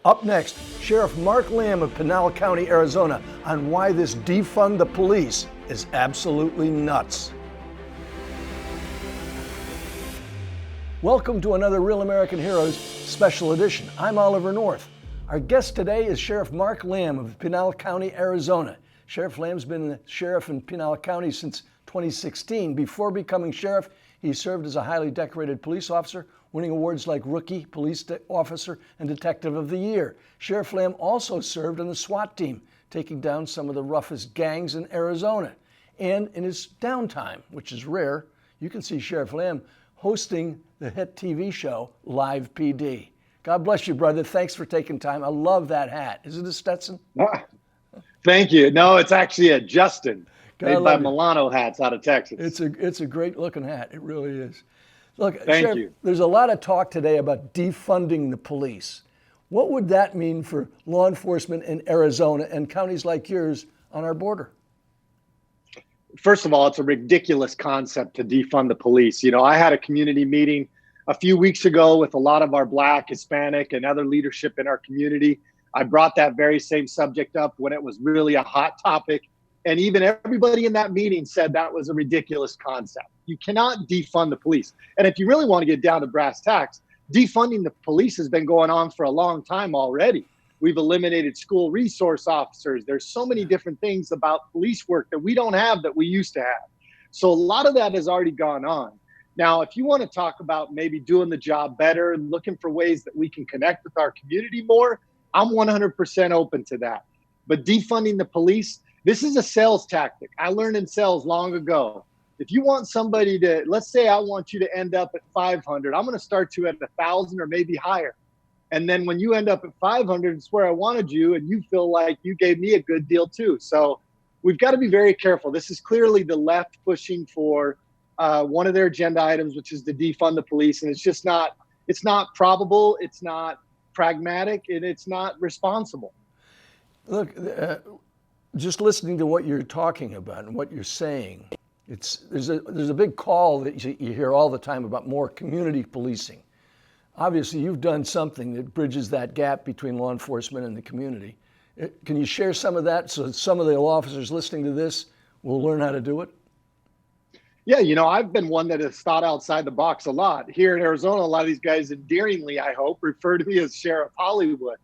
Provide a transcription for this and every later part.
Up next, Sheriff Mark Lamb of Pinal County, Arizona, on why this defund the police is absolutely nuts. Welcome to another Real American Heroes special edition. I'm Oliver North. Our guest today is Sheriff Mark Lamb of Pinal County, Arizona. Sheriff Lamb's been the sheriff in Pinal County since 2016. Before becoming sheriff, he served as a highly decorated police officer, winning awards like Rookie Police Officer and Detective of the Year. Sheriff Lamb also served on the SWAT team, taking down some of the roughest gangs in Arizona. And in his downtime, which is rare, you can see Sheriff Lamb hosting the hit TV show Live PD. God bless you, brother. Thanks for taking time. I love that hat. Is it a Stetson? Thank you. No, it's actually a Justin, made by Milano hats out of Texas. It's a great looking hat. It really is. Look, Thank Sheriff, you. There's a lot of talk today about defunding the police. What would that mean for law enforcement in Arizona and counties like yours on our border? First of all, it's a ridiculous concept to defund the police. You know, I had a community meeting a few weeks ago with a lot of our Black, Hispanic, and other leadership in our community. I brought that very same subject up when it was really a hot topic. And even everybody in that meeting said that was a ridiculous concept. You cannot defund the police. And if you really want to get down to brass tacks, defunding the police has been going on for a long time already. We've eliminated school resource officers. There's so many different things about police work that we don't have that we used to have. So a lot of that has already gone on. Now, if you want to talk about maybe doing the job better and looking for ways that we can connect with our community more, I'm 100% open to that. But defunding the police, this is a sales tactic. I learned in sales long ago. If you want somebody to, let's say I want you to end up at 500, I'm going to start you at 1,000 or maybe higher. And then when you end up at 500, it's where I wanted you, and you feel like you gave me a good deal too. So we've got to be very careful. This is clearly the left pushing for one of their agenda items, which is to defund the police. And it's just not, it's not probable, it's not pragmatic, and it's not responsible. Look, just listening to what you're talking about and what you're saying, there's a big call that you hear all the time about more community policing. Obviously, you've done something that bridges that gap between law enforcement and the community. Can you share some of that so some of the law officers listening to this will learn how to do it? Yeah, you know, I've been one that has thought outside the box a lot. Here in Arizona, a lot of these guys endearingly, I hope, refer to me as Sheriff Hollywood,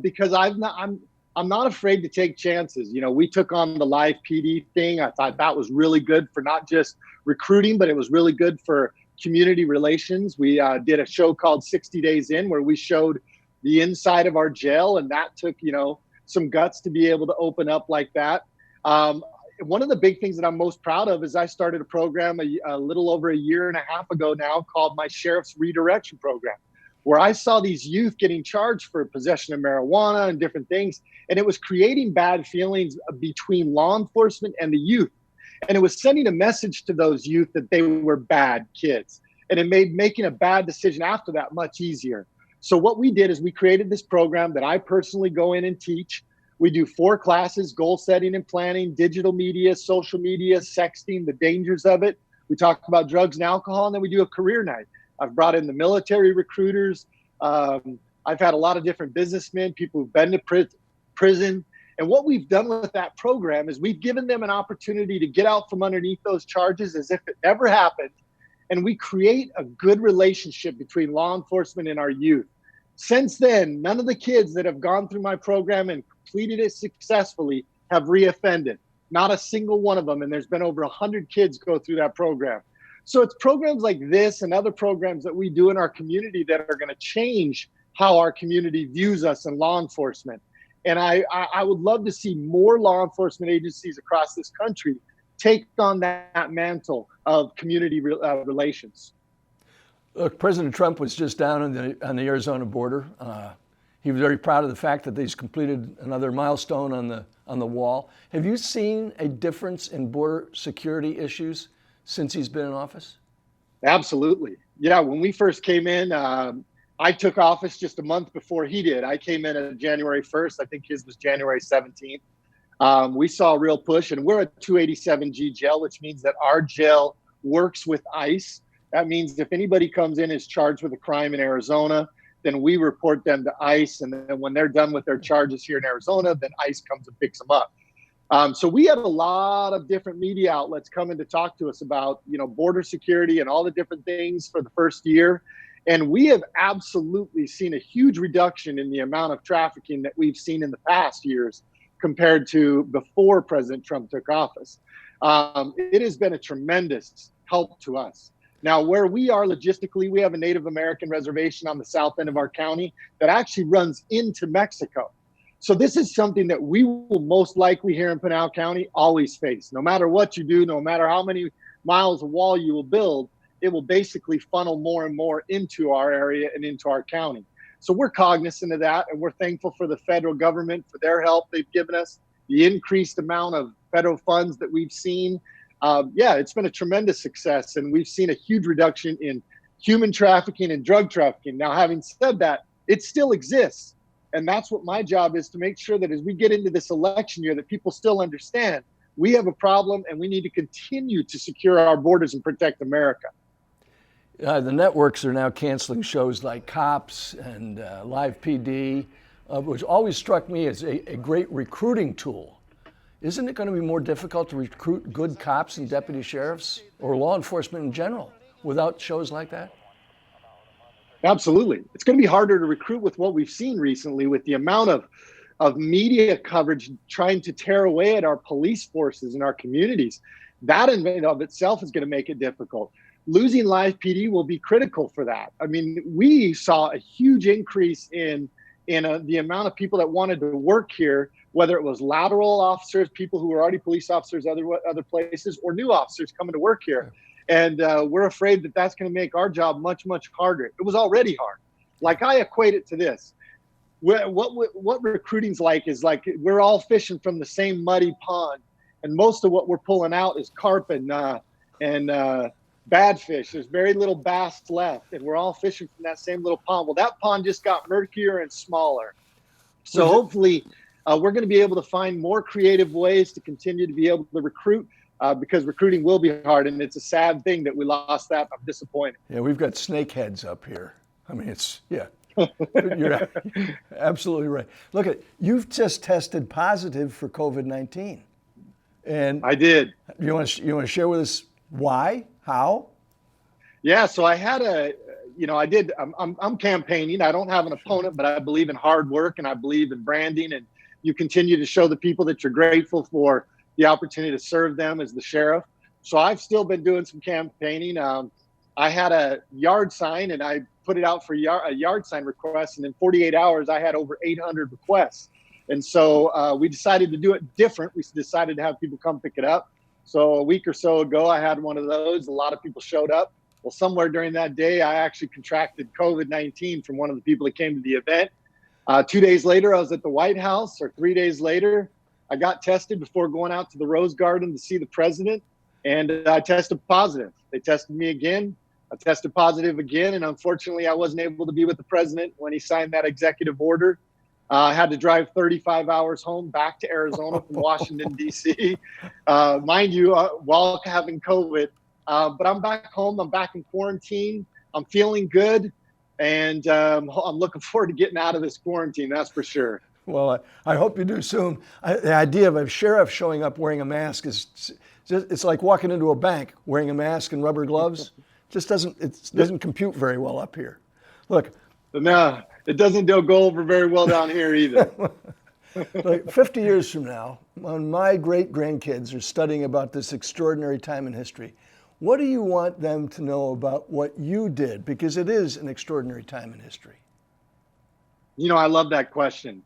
because I'm not afraid to take chances. You know, we took on the Live PD thing. I thought that was really good for not just recruiting, but it was really good for community relations. We did a show called 60 Days In, where we showed the inside of our jail, and that took, you know, some guts to be able to open up like that. One of the big things that I'm most proud of is I started a program a little over a year and a half ago now called my Sheriff's Redirection Program, where I saw these youth getting charged for possession of marijuana and different things. And it was creating bad feelings between law enforcement and the youth. And it was sending a message to those youth that they were bad kids. And it made making a bad decision after that much easier. So what we did is we created this program that I personally go in and teach. We do 4 classes: goal setting and planning, digital media, social media, sexting, the dangers of it. We talk about drugs and alcohol, and then we do a career night. I've brought in the military recruiters. I've had a lot of different businessmen, people who've been to prison. And what we've done with that program is we've given them an opportunity to get out from underneath those charges as if it never happened. And we create a good relationship between law enforcement and our youth. Since then, none of the kids that have gone through my program and completed it successfully have reoffended. Not a single one of them. And there's been over 100 kids go through that program. So it's programs like this and other programs that we do in our community that are going to change how our community views us in law enforcement. And I would love to see more law enforcement agencies across this country take on that mantle of community relations. Look, President Trump was just down on the Arizona border. He was very proud of the fact that he's completed another milestone on the wall. Have you seen a difference in border security issues since he's been in office? Absolutely. Yeah, when we first came in, I took office just a month before he did. I came in on January 1st. I think his was January 17th. We saw a real push, and we're a 287G jail, which means that our jail works with ICE. That means if anybody comes in is charged with a crime in Arizona, then we report them to ICE. And then when they're done with their charges here in Arizona, then ICE comes and picks them up. So we had a lot of different media outlets coming to talk to us about, border security and all the different things for the first year. And we have absolutely seen a huge reduction in the amount of trafficking that we've seen in the past years compared to before President Trump took office. It has been a tremendous help to us. Now, where we are logistically, we have a Native American reservation on the south end of our county that actually runs into Mexico. So this is something that we will most likely here in Pinal County always face. No matter what you do, no matter how many miles of wall you will build, it will basically funnel more and more into our area and into our county. So we're cognizant of that, and we're thankful for the federal government for their help they've given us, the increased amount of federal funds that we've seen. It's been a tremendous success, and we've seen a huge reduction in human trafficking and drug trafficking. Now, having said that, it still exists. And that's what my job is, to make sure that as we get into this election year, that people still understand we have a problem and we need to continue to secure our borders and protect America. The networks are now canceling shows like Cops and Live PD, which always struck me as a great recruiting tool. Isn't it going to be more difficult to recruit good cops and deputy sheriffs or law enforcement in general without shows like that? Absolutely. It's going to be harder to recruit with what we've seen recently, with the amount of media coverage trying to tear away at our police forces and our communities. That in and of itself is going to make it difficult. Losing Live PD will be critical for that. I mean, we saw a huge increase in the amount of people that wanted to work here, whether it was lateral officers, people who were already police officers other places, or new officers coming to work here. And we're afraid that that's going to make our job much, much harder. It was already hard. Like, I equate it to this. What recruiting's like is like we're all fishing from the same muddy pond. And most of what we're pulling out is carp and bad fish. There's very little bass left. And we're all fishing from that same little pond. Well, that pond just got murkier and smaller. So hopefully we're going to be able to find more creative ways to continue to be able to recruit. Because recruiting will be hard, and it's a sad thing that we lost that. I'm disappointed. Yeah, we've got snakeheads up here. I mean, you're absolutely right. Look, you've just tested positive for COVID-19. And I did. You want to share with us why, how? Yeah, so I had I'm campaigning. I don't have an opponent, but I believe in hard work and I believe in branding, and you continue to show the people that you're grateful for the opportunity to serve them as the sheriff. So I've still been doing some campaigning. I had a yard sign and I put it out for a yard sign request. And in 48 hours, I had over 800 requests. And so we decided to do it different. We decided to have people come pick it up. So a week or so ago, I had one of those. A lot of people showed up. Well, somewhere during that day, I actually contracted COVID-19 from one of the people that came to the event. 2 days later, I was at the White House, or 3 days later, I got tested before going out to the Rose Garden to see the president, and I tested positive. They tested me again. I tested positive again, and unfortunately, I wasn't able to be with the president when he signed that executive order. I had to drive 35 hours home back to Arizona from Washington, D.C., mind you, while having COVID. But I'm back home. I'm back in quarantine. I'm feeling good, and I'm looking forward to getting out of this quarantine, that's for sure. Well, I hope you do soon. The idea of a sheriff showing up wearing a mask it's like walking into a bank wearing a mask and rubber gloves. Just doesn't compute very well up here. Look. No, it doesn't go over very well down here either. Like 50 years from now, when my great-grandkids are studying about this extraordinary time in history, what do you want them to know about what you did? Because it is an extraordinary time in history. I love that question.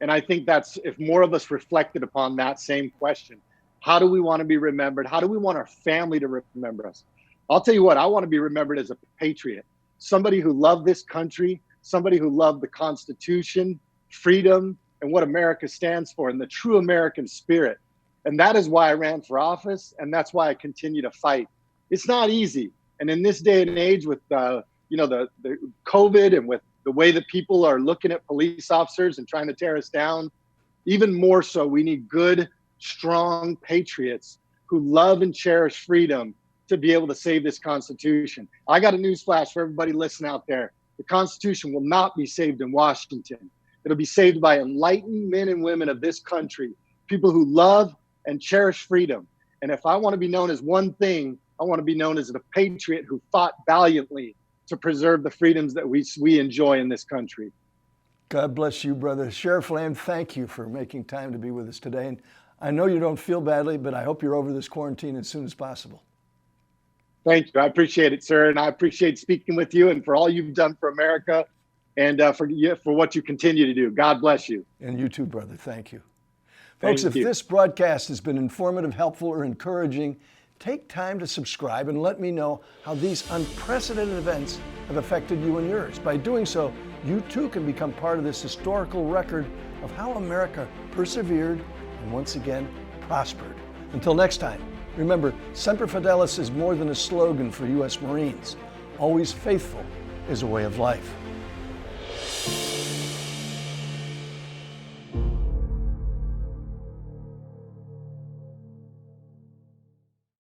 And I think that's, if more of us reflected upon that same question, how do we want to be remembered? How do we want our family to remember us? I'll tell you what, I want to be remembered as a patriot, somebody who loved this country, somebody who loved the Constitution, freedom, and what America stands for, and the true American spirit. And that is why I ran for office, and that's why I continue to fight. It's not easy. And in this day and age with the COVID, and with the way that people are looking at police officers and trying to tear us down, even more so, we need good, strong patriots who love and cherish freedom to be able to save this Constitution. I got a news flash for everybody listening out there. The Constitution will not be saved in Washington. It'll be saved by enlightened men and women of this country, people who love and cherish freedom. And if I want to be known as one thing, I want to be known as a patriot who fought valiantly to preserve the freedoms that we enjoy in this country. God bless you, brother. Sheriff Lamb, thank you for making time to be with us today. And I know you don't feel badly, but I hope you're over this quarantine as soon as possible. Thank you. I appreciate it, sir. And I appreciate speaking with you and for all you've done for America and for what you continue to do. God bless you. And you too, brother. Thank you. Folks, Thank if you. this broadcast has been informative, helpful, or encouraging, take time to subscribe and let me know how these unprecedented events have affected you and yours. By doing so, you too can become part of this historical record of how America persevered and once again prospered. Until next time, remember, Semper Fidelis is more than a slogan for U.S. Marines. Always faithful is a way of life.